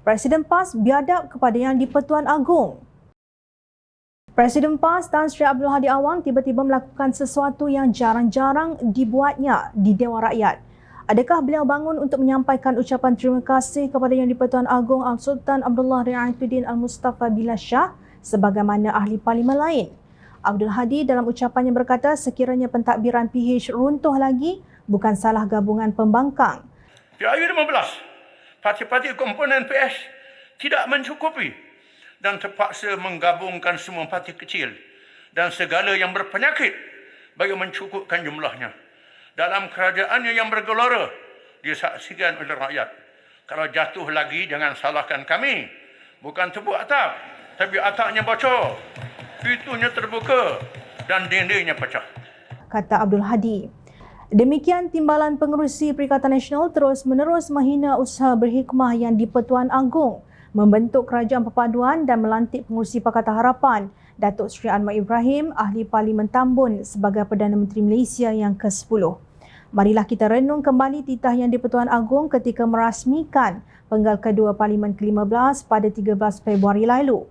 Presiden PAS biadab kepada Yang di-Pertuan Agong. Presiden PAS Tan Sri Abdul Hadi Awang tiba-tiba melakukan sesuatu yang jarang-jarang dibuatnya di Dewan Rakyat. Adakah beliau bangun untuk menyampaikan ucapan terima kasih kepada Yang di-Pertuan Agong Al-Sultan Abdullah Riayatuddin Al-Mustafa Billah Shah sebagaimana ahli parlimen lain? Abdul Hadi dalam ucapannya berkata sekiranya pentadbiran PH runtuh lagi, bukan salah gabungan pembangkang. PRU 15, parti-parti komponen PS tidak mencukupi dan terpaksa menggabungkan semua parti kecil dan segala yang berpenyakit bagi mencukupkan jumlahnya. Dalam kerajaannya yang bergelora disaksikan oleh rakyat. Kalau jatuh lagi jangan salahkan kami. Bukan tebuk atap, tapi atapnya bocor, pintunya terbuka dan dindingnya pecah, kata Abdul Hadi. Demikian timbalan pengerusi Perikatan Nasional terus-menerus menghina usaha berhikmah Yang di-Pertuan Agong membentuk kerajaan perpaduan dan melantik pengerusi Pakatan Harapan Datuk Seri Anwar Ibrahim, ahli Parlimen Tambun sebagai Perdana Menteri Malaysia yang ke-10. Marilah kita renung kembali titah Yang di-Pertuan Agong ketika merasmikan penggal kedua Parlimen ke-15 pada 13 Februari lalu.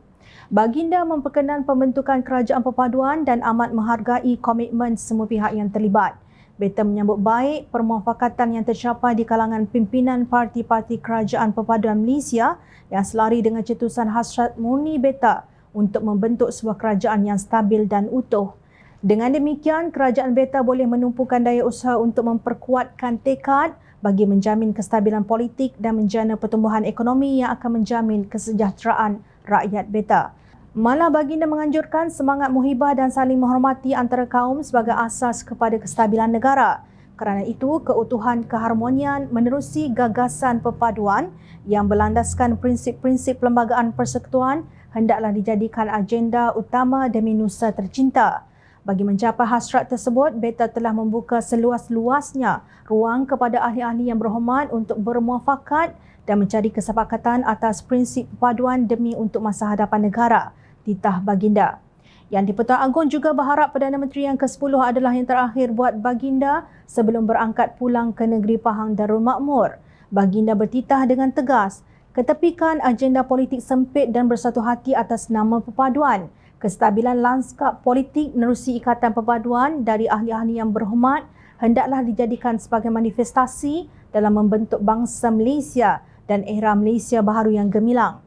Baginda memperkenan pembentukan kerajaan perpaduan dan amat menghargai komitmen semua pihak yang terlibat. Beta menyambut baik permufakatan yang tercapai di kalangan pimpinan parti-parti kerajaan perpaduan Malaysia yang selari dengan cetusan hasrat murni beta untuk membentuk sebuah kerajaan yang stabil dan utuh. Dengan demikian, kerajaan beta boleh menumpukan daya usaha untuk memperkuatkan tekad bagi menjamin kestabilan politik dan menjana pertumbuhan ekonomi yang akan menjamin kesejahteraan rakyat beta. Malah baginda menganjurkan semangat muhibah dan saling menghormati antara kaum sebagai asas kepada kestabilan negara. Kerana itu, keutuhan keharmonian menerusi gagasan perpaduan yang berlandaskan prinsip-prinsip perlembagaan persekutuan hendaklah dijadikan agenda utama demi nusa tercinta. Bagi mencapai hasrat tersebut, beta telah membuka seluas-luasnya ruang kepada ahli-ahli yang berhormat untuk bermuafakat dan mencari kesepakatan atas prinsip perpaduan demi untuk masa hadapan negara. Titah baginda. Yang di-Pertuan Agong juga berharap Perdana Menteri yang ke-10 adalah yang terakhir buat baginda sebelum berangkat pulang ke negeri Pahang Darul Makmur. Baginda bertitah dengan tegas, ketepikan agenda politik sempit dan bersatu hati atas nama perpaduan. Kestabilan lanskap politik menerusi ikatan perpaduan dari ahli-ahli yang berhormat hendaklah dijadikan sebagai manifestasi dalam membentuk bangsa Malaysia dan era Malaysia baharu yang gemilang.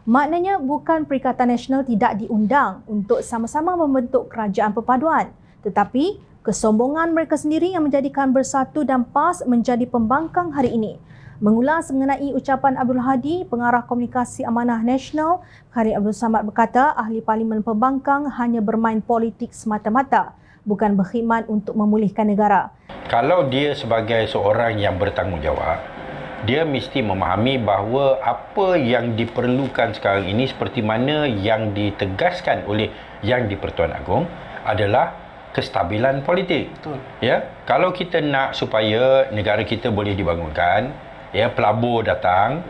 Maknanya bukan Perikatan Nasional tidak diundang untuk sama-sama membentuk kerajaan perpaduan, tetapi kesombongan mereka sendiri yang menjadikan Bersatu dan PAS menjadi pembangkang hari ini. Mengulas mengenai ucapan Abdul Hadi, Pengarah Komunikasi Amanah Nasional, Khalid Abdul Samad berkata ahli parlimen pembangkang hanya bermain politik semata-mata, bukan berkhidmat untuk memulihkan negara. Kalau dia sebagai seorang yang bertanggungjawab, dia mesti memahami bahawa apa yang diperlukan sekarang ini seperti mana yang ditegaskan oleh Yang di-Pertuan Agong adalah kestabilan politik. Betul. Ya, kalau kita nak supaya negara kita boleh dibangunkan, ya, pelabur datang,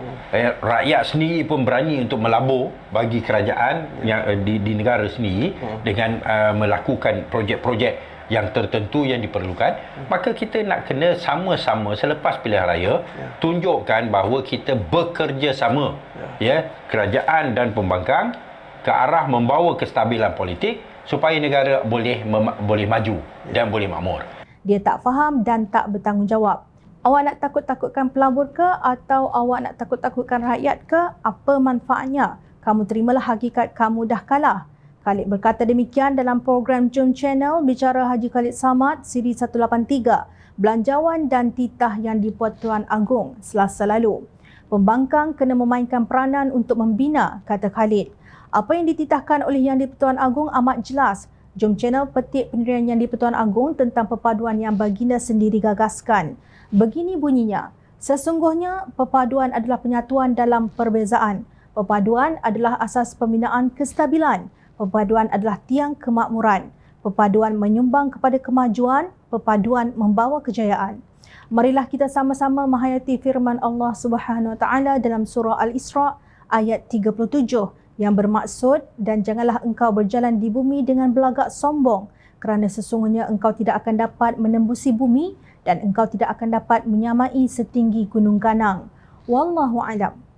rakyat sendiri pun berani untuk melabur bagi kerajaan yang di negara sendiri dengan melakukan projek-projek yang tertentu yang diperlukan, maka kita nak kena sama-sama selepas pilihan raya tunjukkan bahawa kita bekerja sama, ya, kerajaan dan pembangkang ke arah membawa kestabilan politik supaya negara boleh maju dan boleh makmur. Dia tak faham dan tak bertanggungjawab. Awak nak takut-takutkan pelabur ke atau awak nak takut-takutkan rakyat ke? Apa manfaatnya? Kamu terimalah hakikat kamu dah kalah. Khalid berkata demikian dalam program Jom Channel Bicara Haji Khalid Samad siri 183, Belanjawan dan Titah Yang di-Pertuan Agong Selasa lalu. Pembangkang kena memainkan peranan untuk membina, kata Khalid. Apa yang dititahkan oleh Yang di-Pertuan Agong amat jelas. Jom Channel petik pendirian Yang di-Pertuan Agong tentang perpaduan yang baginda sendiri gagaskan. Begini bunyinya, sesungguhnya perpaduan adalah penyatuan dalam perbezaan. Perpaduan adalah asas pembinaan kestabilan. Perpaduan adalah tiang kemakmuran. Perpaduan menyumbang kepada kemajuan. Perpaduan membawa kejayaan. Marilah kita sama-sama menghayati firman Allah Subhanahu Wa Taala dalam surah Al-Isra ayat 37 yang bermaksud, dan janganlah engkau berjalan di bumi dengan belagak sombong, kerana sesungguhnya engkau tidak akan dapat menembusi bumi dan engkau tidak akan dapat menyamai setinggi gunung ganang. Wallahu a'lam.